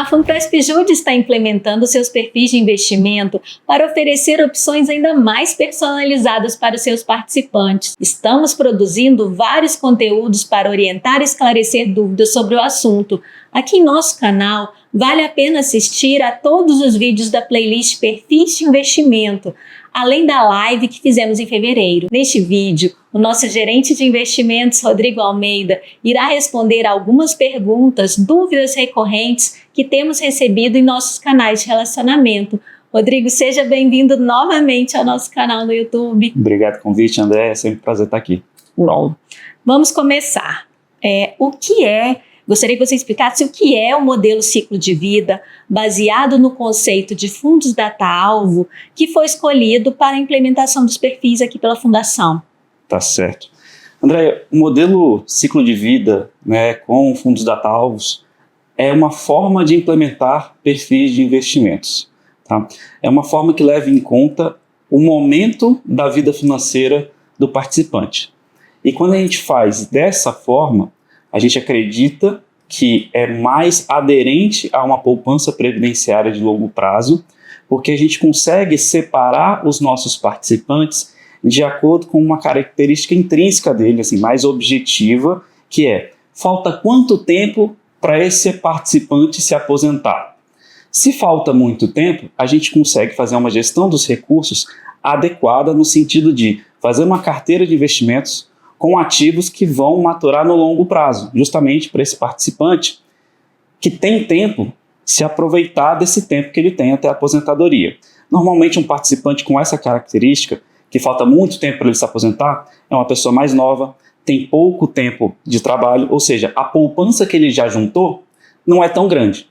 A Funpresp Jude está implementando seus perfis de investimento para oferecer opções ainda mais personalizadas para os seus participantes. Estamos produzindo vários conteúdos para orientar e esclarecer dúvidas sobre o assunto. Aqui em nosso canal, vale a pena assistir a todos os vídeos da playlist Perfis de Investimento, além da live que fizemos em fevereiro. Neste vídeo, o nosso gerente de investimentos, Rodrigo Almeida, irá responder algumas perguntas, dúvidas recorrentes que temos recebido em nossos canais de relacionamento. Rodrigo, seja bem-vindo novamente ao nosso canal no YouTube. Obrigado pelo convite, André. É sempre um prazer estar aqui. Bom, vamos começar. Gostaria que você explicasse o que é o modelo ciclo de vida, baseado no conceito de fundos data-alvo, que foi escolhido para a implementação dos perfis aqui pela Fundação. Tá certo. André, o modelo ciclo de vida, com fundos data-alvos, é uma forma de implementar perfis de investimentos. Tá? É uma forma que leva em conta o momento da vida financeira do participante. E quando a gente faz dessa forma, a gente acredita que é mais aderente a uma poupança previdenciária de longo prazo, porque a gente consegue separar os nossos participantes de acordo com uma característica intrínseca dele, assim, mais objetiva, que é: falta quanto tempo para esse participante se aposentar? Se falta muito tempo, a gente consegue fazer uma gestão dos recursos adequada no sentido de fazer uma carteira de investimentos com ativos que vão maturar no longo prazo, justamente para esse participante que tem tempo se aproveitar desse tempo que ele tem até a aposentadoria. Normalmente um participante com essa característica, que falta muito tempo para ele se aposentar, é uma pessoa mais nova, tem pouco tempo de trabalho, ou seja, a poupança que ele já juntou não é tão grande.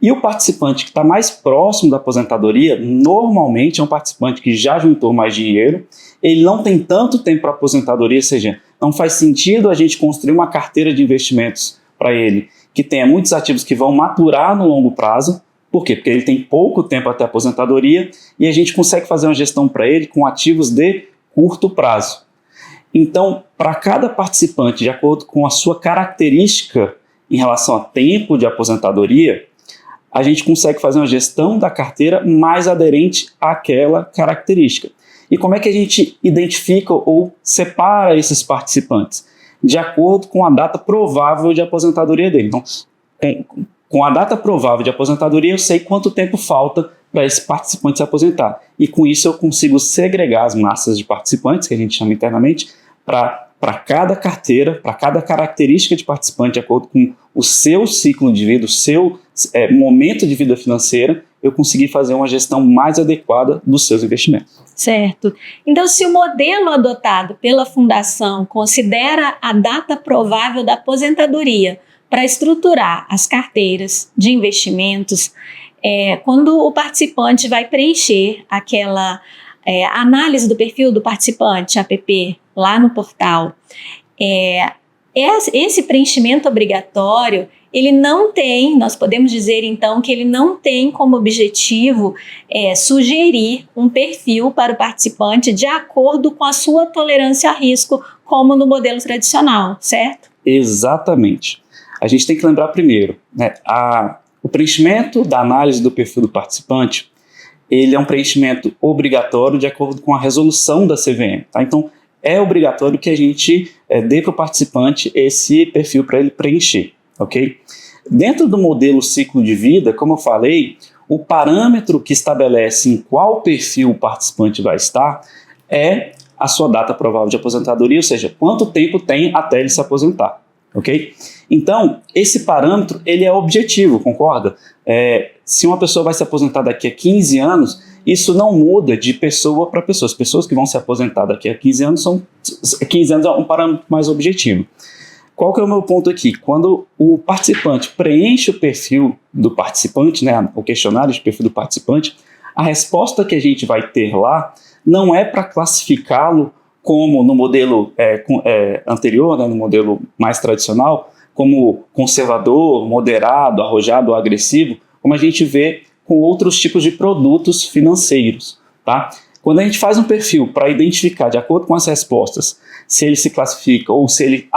E o participante que está mais próximo da aposentadoria, normalmente é um participante que já juntou mais dinheiro, ele não tem tanto tempo para a aposentadoria, ou seja, não faz sentido a gente construir uma carteira de investimentos para ele que tenha muitos ativos que vão maturar no longo prazo. Por quê? Porque ele tem pouco tempo até a aposentadoria e a gente consegue fazer uma gestão para ele com ativos de curto prazo. Então, para cada participante, de acordo com a sua característica em relação a tempo de aposentadoria, a gente consegue fazer uma gestão da carteira mais aderente àquela característica. E como é que a gente identifica ou separa esses participantes? De acordo com a data provável de aposentadoria dele. Então, com a data provável de aposentadoria, eu sei quanto tempo falta para esse participante se aposentar. E com isso eu consigo segregar as massas de participantes, que a gente chama internamente, para cada carteira, para cada característica de participante, de acordo com o seu ciclo de vida, o seu momento de vida financeira, eu consegui fazer uma gestão mais adequada dos seus investimentos. Certo. Então, se o modelo adotado pela Fundação considera a data provável da aposentadoria para estruturar as carteiras de investimentos, quando o participante vai preencher aquela análise do perfil do participante, APP, lá no portal, esse preenchimento obrigatório, ele não tem, nós podemos dizer então que ele não tem como objetivo sugerir um perfil para o participante de acordo com a sua tolerância a risco, como no modelo tradicional, certo? Exatamente. A gente tem que lembrar primeiro, o preenchimento da análise do perfil do participante, ele é um preenchimento obrigatório de acordo com a resolução da CVM. Tá? Então, é obrigatório que a gente dê para o participante esse perfil para ele preencher. Okay? Dentro do modelo ciclo de vida, como eu falei, o parâmetro que estabelece em qual perfil o participante vai estar é a sua data provável de aposentadoria, ou seja, quanto tempo tem até ele se aposentar. Okay? Então, esse parâmetro ele é objetivo, concorda? Se uma pessoa vai se aposentar daqui a 15 anos, isso não muda de pessoa para pessoa. As pessoas que vão se aposentar daqui a 15 anos, 15 anos é um parâmetro mais objetivo. Qual que é o meu ponto aqui? Quando o participante preenche o perfil do participante, o questionário de perfil do participante, a resposta que a gente vai ter lá não é para classificá-lo como no modelo anterior, no modelo mais tradicional, como conservador, moderado, arrojado ou agressivo, como a gente vê com outros tipos de produtos financeiros. Tá? Quando a gente faz um perfil para identificar, de acordo com as respostas, se ele se classifica ou se ele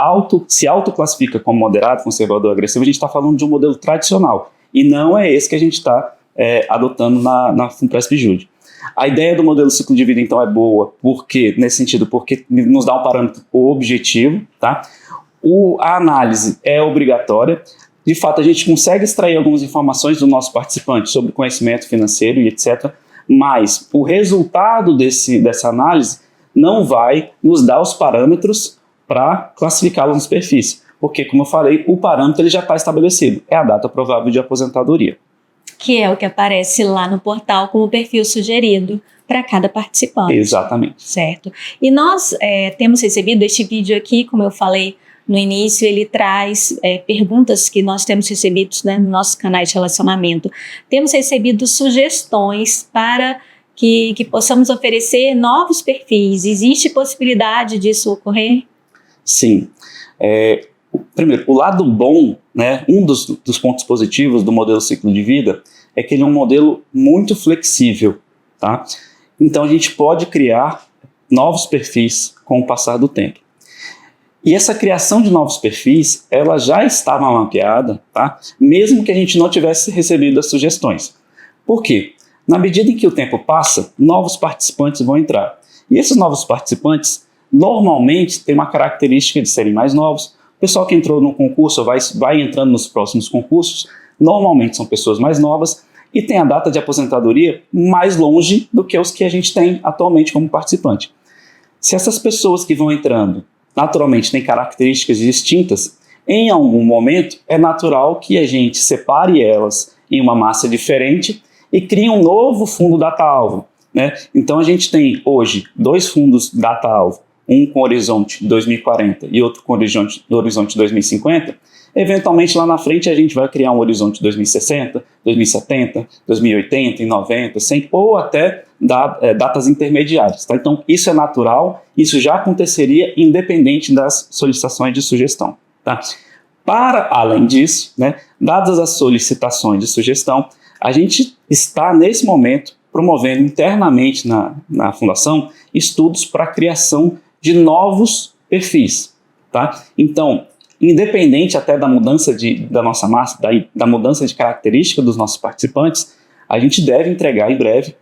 se autoclassifica como moderado, conservador, agressivo, a gente está falando de um modelo tradicional. E não é esse que a gente está adotando na Funpresp Jude. A ideia do modelo ciclo de vida, então, é boa, porque nos dá um parâmetro objetivo, tá? A análise é obrigatória. De fato, a gente consegue extrair algumas informações do nosso participante sobre conhecimento financeiro e etc., mas o resultado dessa análise não vai nos dar os parâmetros para classificá-lo nos perfis, porque, como eu falei, o parâmetro ele já está estabelecido, é a data provável de aposentadoria. Que é o que aparece lá no portal como perfil sugerido para cada participante. Exatamente. Certo. E nós temos recebido este vídeo aqui, como eu falei no início, ele traz perguntas que nós temos recebido, né, no nosso canal de relacionamento. Temos recebido sugestões para que possamos oferecer novos perfis. Existe possibilidade disso ocorrer? Sim. Primeiro, o lado bom, né, um dos pontos positivos do modelo ciclo de vida é que ele é um modelo muito flexível, tá? Então a gente pode criar novos perfis com o passar do tempo. E essa criação de novos perfis, ela já estava mapeada, tá? Mesmo que a gente não tivesse recebido as sugestões. Por quê? Na medida em que o tempo passa, novos participantes vão entrar. E esses novos participantes, normalmente, têm uma característica de serem mais novos. O pessoal que entrou no concurso vai entrando nos próximos concursos, normalmente são pessoas mais novas e tem a data de aposentadoria mais longe do que os que a gente tem atualmente como participante. Se essas pessoas que vão entrando naturalmente têm características distintas, em algum momento é natural que a gente separe elas em uma massa diferente e crie um novo fundo data-alvo, né? Então a gente tem hoje 2 fundos data-alvo, um com horizonte 2040 e outro com horizonte 2050. Eventualmente lá na frente a gente vai criar um horizonte 2060, 2070, 2080, 90, 100 ou até datas intermediárias. Tá? Então isso é natural, isso já aconteceria independente das solicitações de sugestão. Tá? Para além disso, né, dadas as solicitações de sugestão, a gente está nesse momento promovendo internamente na Fundação estudos para a criação de novos perfis. Tá? Então, independente até da mudança da nossa massa, da mudança de característica dos nossos participantes, a gente deve entregar em breve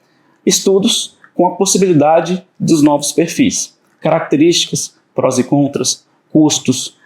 estudos com a possibilidade dos novos perfis, características, prós e contras, custos,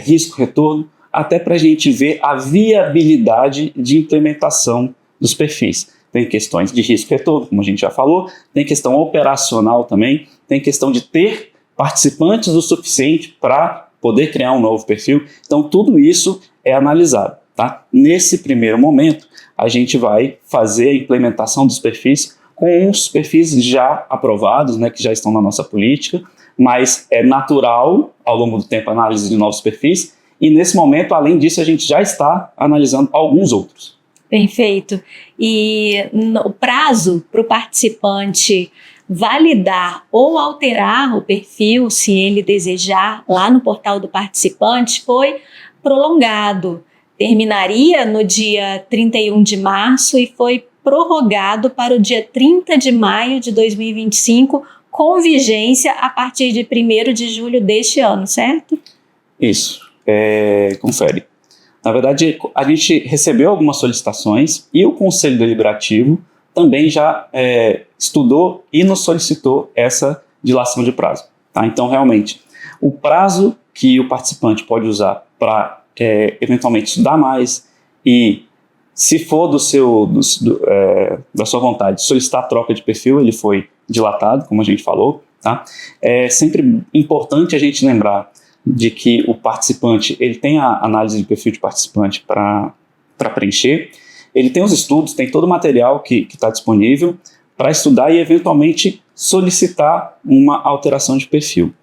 risco-retorno, até para a gente ver a viabilidade de implementação dos perfis. Tem questões de risco-retorno, como a gente já falou, tem questão operacional também, tem questão de ter participantes o suficiente para poder criar um novo perfil. Então, tudo isso é analisado. Tá? Nesse primeiro momento, a gente vai fazer a implementação dos perfis com os perfis já aprovados, né, que já estão na nossa política, mas é natural, ao longo do tempo, a análise de novos perfis, e nesse momento, além disso, a gente já está analisando alguns outros. Perfeito. E o prazo para o participante validar ou alterar o perfil, se ele desejar, lá no portal do participante, foi prolongado. Terminaria no dia 31 de março e foi prorrogado para o dia 30 de maio de 2025, com vigência a partir de 1º de julho deste ano, certo? Isso. Confere. Na verdade, a gente recebeu algumas solicitações e o Conselho Deliberativo também já estudou e nos solicitou essa dilação de prazo. Tá? Então, realmente, o prazo que o participante pode usar para eventualmente estudar mais e, se for da sua vontade, solicitar a troca de perfil, ele foi dilatado, como a gente falou. Tá? É sempre importante a gente lembrar de que o participante ele tem a análise de perfil de participante para preencher, ele tem os estudos, tem todo o material que está disponível para estudar e eventualmente solicitar uma alteração de perfil.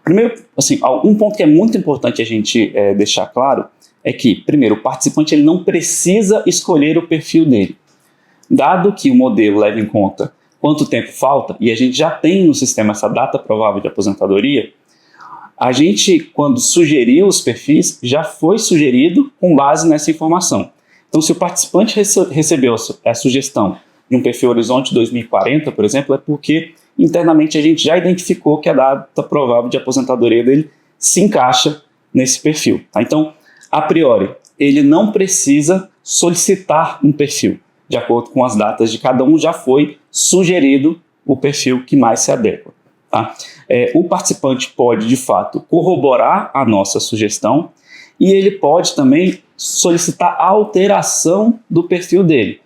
Primeiro, assim, um ponto que é muito importante a gente deixar claro é que, primeiro, o participante ele não precisa escolher o perfil dele. Dado que o modelo leva em conta quanto tempo falta, e a gente já tem no sistema essa data provável de aposentadoria, a gente, quando sugeriu os perfis, já foi sugerido com base nessa informação. Então, se o participante recebeu a sugestão de um perfil Horizonte 2040, por exemplo, é porque internamente a gente já identificou que a data provável de aposentadoria dele se encaixa nesse perfil. Tá? Então, a priori, ele não precisa solicitar um perfil. De acordo com as datas de cada um, já foi sugerido o perfil que mais se adequa. Tá? O participante pode, de fato, corroborar a nossa sugestão e ele pode também solicitar a alteração do perfil dele,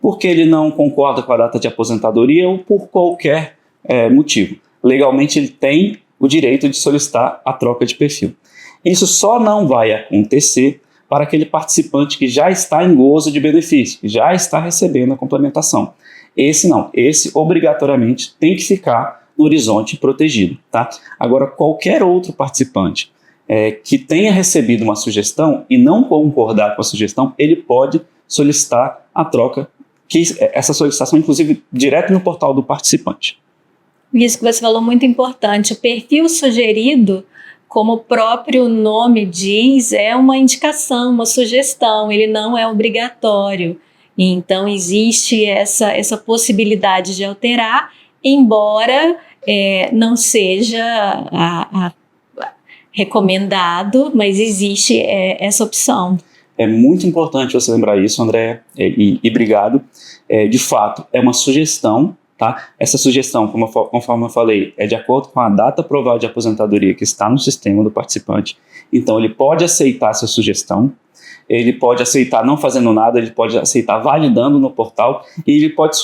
porque ele não concorda com a data de aposentadoria ou por qualquer motivo. Legalmente, ele tem o direito de solicitar a troca de perfil. Isso só não vai acontecer para aquele participante que já está em gozo de benefício, que já está recebendo a complementação. Esse não, esse obrigatoriamente tem que ficar no horizonte protegido. Tá? Agora, qualquer outro participante que tenha recebido uma sugestão e não concordar com a sugestão, ele pode solicitar a troca, essa solicitação, inclusive, direto no portal do participante. Isso que você falou, muito importante. O perfil sugerido, como o próprio nome diz, é uma indicação, uma sugestão, ele não é obrigatório. Então, existe essa possibilidade de alterar, embora não seja recomendado, mas existe essa opção. É muito importante você lembrar isso, André, e obrigado. De fato, é uma sugestão. Tá? Essa sugestão, conforme eu falei, é de acordo com a data provável de aposentadoria que está no sistema do participante. Então, ele pode aceitar essa sugestão, ele pode aceitar não fazendo nada, ele pode aceitar validando no portal e ele pode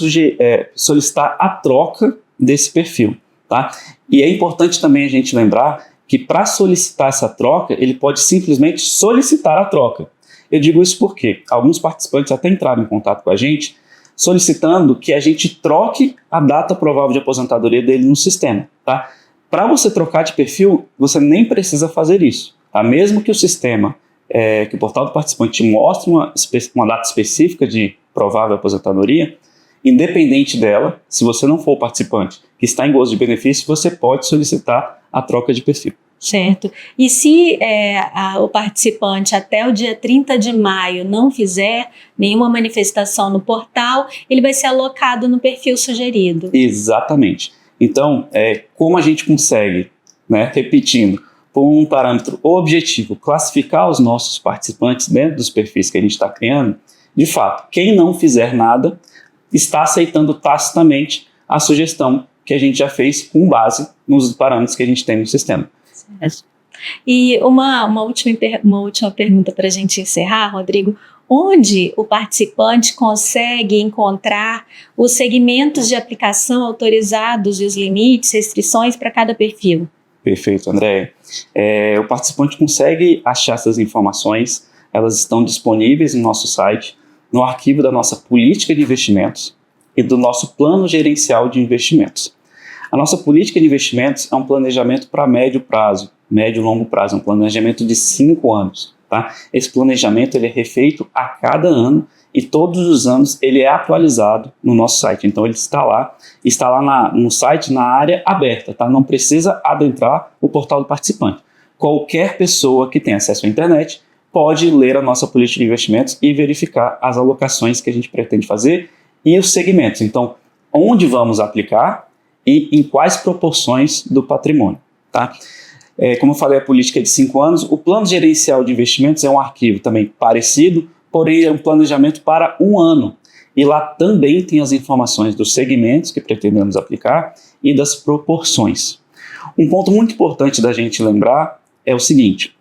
solicitar a troca desse perfil. Tá? E é importante também a gente lembrar que para solicitar essa troca, ele pode simplesmente solicitar a troca. Eu digo isso porque alguns participantes até entraram em contato com a gente solicitando que a gente troque a data provável de aposentadoria dele no sistema. Tá? Para você trocar de perfil, você nem precisa fazer isso. Tá? Mesmo que o sistema, que o portal do participante mostre uma data específica de provável aposentadoria, independente dela, se você não for o participante que está em gozo de benefício, você pode solicitar a troca de perfil. Certo. E se o participante até o dia 30 de maio não fizer nenhuma manifestação no portal, ele vai ser alocado no perfil sugerido. Exatamente. Então, como a gente consegue, repetindo, por um parâmetro objetivo, classificar os nossos participantes dentro dos perfis que a gente está criando, de fato, quem não fizer nada está aceitando tacitamente a sugestão que a gente já fez com base nos parâmetros que a gente tem no sistema. E uma última pergunta para a gente encerrar, Rodrigo. Onde o participante consegue encontrar os segmentos de aplicação autorizados e os limites, restrições para cada perfil? Perfeito, André. O participante consegue achar essas informações, elas estão disponíveis no nosso site, no arquivo da nossa política de investimentos e do nosso plano gerencial de investimentos. A nossa política de investimentos é um planejamento para médio e longo prazo, um planejamento de 5 anos. Tá? Esse planejamento ele é refeito a cada ano e todos os anos ele é atualizado no nosso site. Então ele está lá no site na área aberta, tá? Não precisa adentrar o portal do participante. Qualquer pessoa que tenha acesso à internet pode ler a nossa política de investimentos e verificar as alocações que a gente pretende fazer e os segmentos. Então, onde vamos aplicar e em quais proporções do patrimônio. Tá? Como eu falei, a política é de 5 anos. O plano gerencial de investimentos é um arquivo também parecido, porém é um planejamento para 1 ano. E lá também tem as informações dos segmentos que pretendemos aplicar e das proporções. Um ponto muito importante da gente lembrar é o seguinte: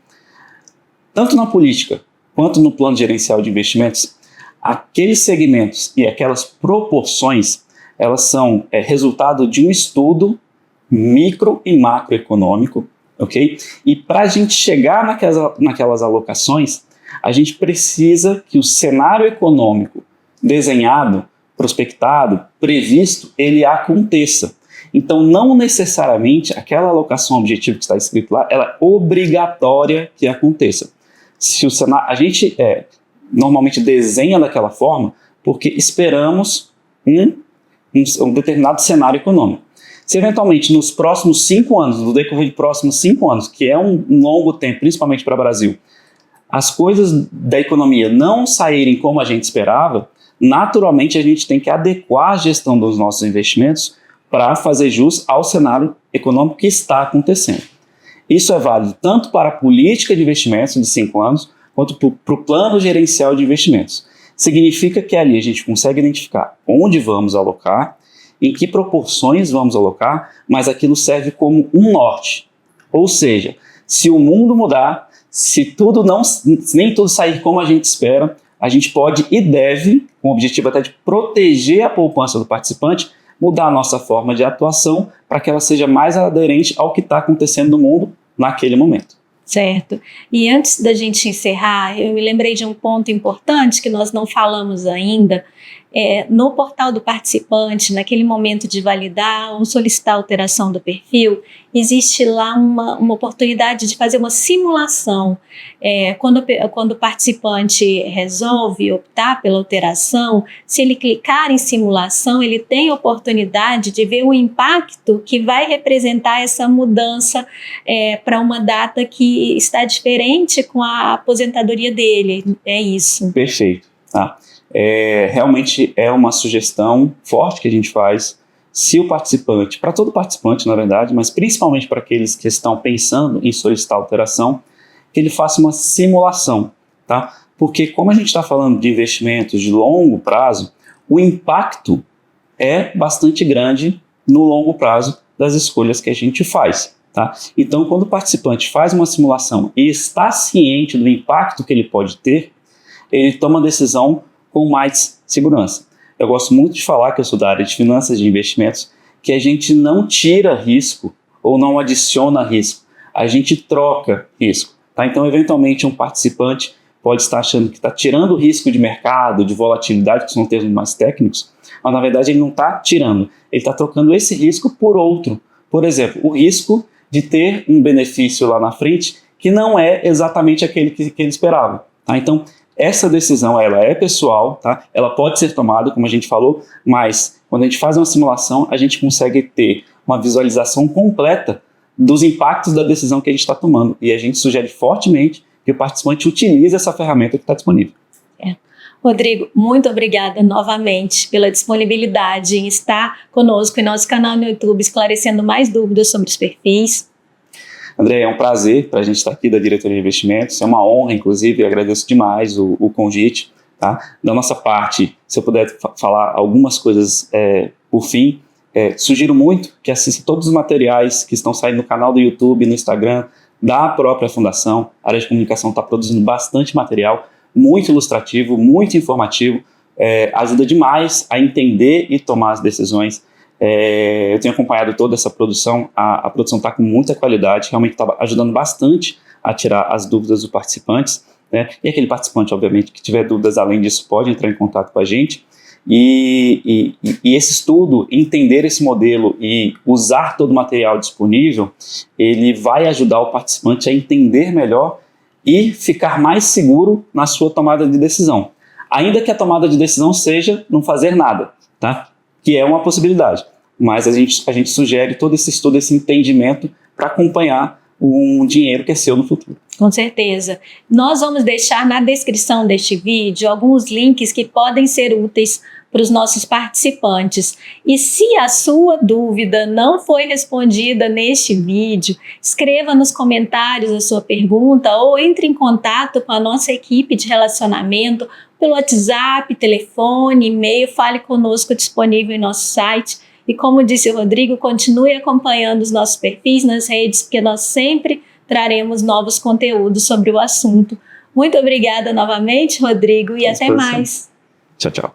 tanto na política quanto no plano gerencial de investimentos, aqueles segmentos e aquelas proporções, elas são resultado de um estudo micro e macroeconômico, ok? E para a gente chegar naquelas alocações, a gente precisa que o cenário econômico desenhado, prospectado, previsto, ele aconteça. Então, não necessariamente aquela alocação objetivo que está escrito lá, ela é obrigatória que aconteça. Se o cenário, a gente normalmente desenha daquela forma porque esperamos um determinado cenário econômico. Se eventualmente nos próximos 5 anos, no decorrer de próximos 5 anos, que é um longo tempo, principalmente para o Brasil, as coisas da economia não saírem como a gente esperava, naturalmente a gente tem que adequar a gestão dos nossos investimentos para fazer jus ao cenário econômico que está acontecendo. Isso é válido tanto para a política de investimentos de 5 anos, quanto para o plano gerencial de investimentos. significa que ali a gente consegue identificar onde vamos alocar, em que proporções vamos alocar, mas aquilo serve como um norte. Ou seja, se o mundo mudar, se nem tudo sair como a gente espera, a gente pode e deve, com o objetivo até de proteger a poupança do participante, mudar a nossa forma de atuação para que ela seja mais aderente ao que está acontecendo no mundo naquele momento. Certo. E antes da gente encerrar, eu me lembrei de um ponto importante que nós não falamos ainda. No portal do participante, naquele momento de validar ou solicitar a alteração do perfil, existe lá uma oportunidade de fazer uma simulação. Quando o participante resolve optar pela alteração, se ele clicar em simulação, ele tem a oportunidade de ver o impacto que vai representar essa mudança para uma data que está diferente com a aposentadoria dele. É isso. Perfeito. Realmente é uma sugestão forte que a gente faz. Se o participante, para todo participante na verdade, mas principalmente para aqueles que estão pensando em solicitar alteração, que ele faça uma simulação, tá? Porque como a gente está falando de investimentos de longo prazo, o impacto é bastante grande no longo prazo das escolhas que a gente faz, tá? Então, quando o participante faz uma simulação e está ciente do impacto que ele pode ter, ele toma a decisão com mais segurança. Eu gosto muito de falar, que eu sou da área de finanças de investimentos, que a gente não tira risco ou não adiciona risco, a gente troca risco. Tá? Então, eventualmente, um participante pode estar achando que está tirando o risco de mercado, de volatilidade, que são termos mais técnicos, mas na verdade ele não está tirando, ele está trocando esse risco por outro. Por exemplo, o risco de ter um benefício lá na frente que não é exatamente aquele que ele esperava. Tá? Então, essa decisão ela é pessoal, tá? Ela pode ser tomada, como a gente falou, mas quando a gente faz uma simulação, a gente consegue ter uma visualização completa dos impactos da decisão que a gente está tomando. E a gente sugere fortemente que o participante utilize essa ferramenta que está disponível. Rodrigo, muito obrigada novamente pela disponibilidade em estar conosco em nosso canal no YouTube, esclarecendo mais dúvidas sobre os perfis. André, é um prazer para a gente estar aqui da Diretoria de Investimentos, é uma honra, inclusive, eu agradeço demais o convite. Tá? Da nossa parte, se eu puder falar algumas coisas por fim, sugiro muito que assista todos os materiais que estão saindo no canal do YouTube, no Instagram, da própria Fundação. A área de comunicação está produzindo bastante material, muito ilustrativo, muito informativo, ajuda demais a entender e tomar as decisões. Eu tenho acompanhado toda essa produção, a produção está com muita qualidade, realmente está ajudando bastante a tirar as dúvidas dos participantes, né? E aquele participante, obviamente, que tiver dúvidas além disso, pode entrar em contato com a gente. E esse estudo, entender esse modelo e usar todo o material disponível, ele vai ajudar o participante a entender melhor e ficar mais seguro na sua tomada de decisão. Ainda que a tomada de decisão seja não fazer nada, tá? Que é uma possibilidade, mas a gente sugere todo esse estudo, esse entendimento para acompanhar um dinheiro que é seu no futuro. Com certeza. Nós vamos deixar na descrição deste vídeo alguns links que podem ser úteis para os nossos participantes. E se a sua dúvida não foi respondida neste vídeo, escreva nos comentários a sua pergunta ou entre em contato com a nossa equipe de relacionamento pelo WhatsApp, telefone, e-mail, fale conosco, disponível em nosso site. E como disse o Rodrigo, continue acompanhando os nossos perfis nas redes, porque nós sempre traremos novos conteúdos sobre o assunto. Muito obrigada novamente, Rodrigo, e até mais. Tchau, tchau.